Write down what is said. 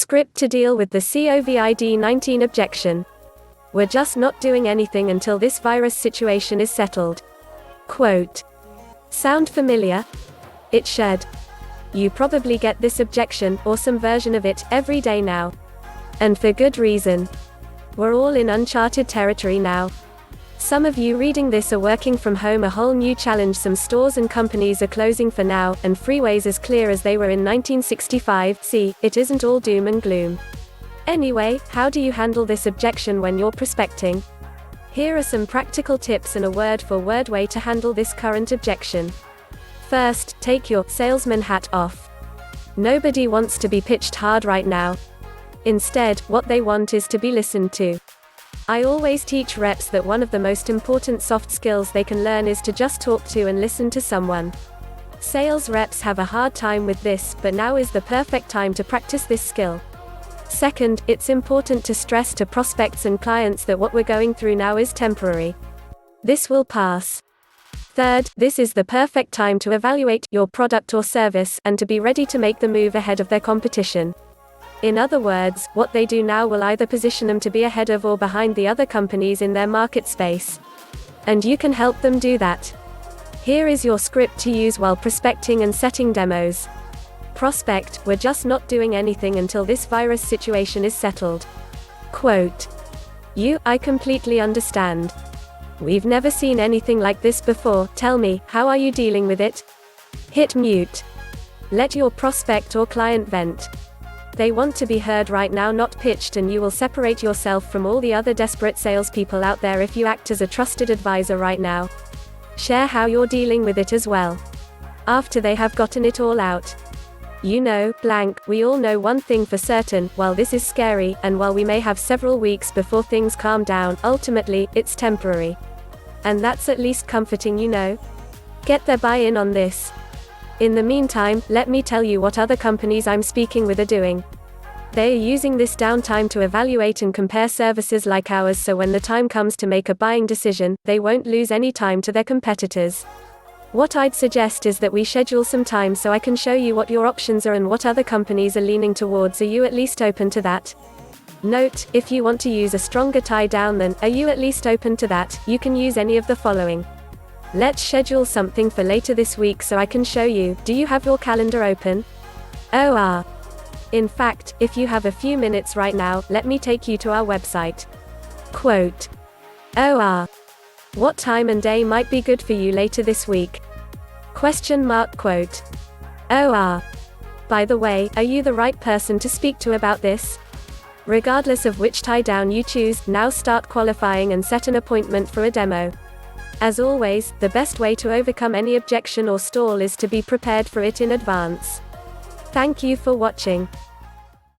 Script to deal with the COVID-19 objection. We're just not doing anything until this virus situation is settled. Quote. Sound familiar? It should. You probably get this objection, or some version of it, every day now. And for good reason. We're all in uncharted territory now. Some of you reading this are working from home, a whole new challenge. Some stores and companies are closing for now, and freeways as clear as they were in 1965. See, it isn't all doom and gloom. Anyway, how do you handle this objection when you're prospecting? Here are some practical tips and a word-for-word way to handle this current objection. First, take your salesman hat off. Nobody wants to be pitched hard right now. Instead, what they want is to be listened to. I always teach reps that one of the most important soft skills they can learn is to just talk to and listen to someone. Sales reps have a hard time with this, but now is the perfect time to practice this skill. Second, it's important to stress to prospects and clients that what we're going through now is temporary. This will pass. Third, this is the perfect time to evaluate your product or service, and to be ready to make the move ahead of their competition. In other words, what they do now will either position them to be ahead of or behind the other companies in their market space. And you can help them do that. Here is your script to use while prospecting and setting demos. Prospect, we're just not doing anything until this virus situation is settled. Quote. I completely understand. We've never seen anything like this before. Tell me, how are you dealing with it? Hit mute. Let your prospect or client vent. They want to be heard right now, not pitched, and you will separate yourself from all the other desperate salespeople out there if you act as a trusted advisor right now. Share how you're dealing with it as well. After they have gotten it all out. We all know one thing for certain: while this is scary, and while we may have several weeks before things calm down, ultimately, it's temporary. And that's at least comforting, Get their buy-in on this. In the meantime, let me tell you what other companies I'm speaking with are doing. They are using this downtime to evaluate and compare services like ours, so when the time comes to make a buying decision, they won't lose any time to their competitors. What I'd suggest is that we schedule some time so I can show you what your options are and what other companies are leaning towards. Are you at least open to that? Note, if you want to use a stronger tie down, then, are you at least open to that? You can use any of the following. Let's schedule something for later this week so I can show you. Do you have your calendar open? In fact, if you have a few minutes right now, let me take you to our website. Quote. What time and day might be good for you later this week? Quote. By the way, are you the right person to speak to about this? Regardless of which tie down you choose, now start qualifying and set an appointment for a demo. As always, the best way to overcome any objection or stall is to be prepared for it in advance. Thank you for watching.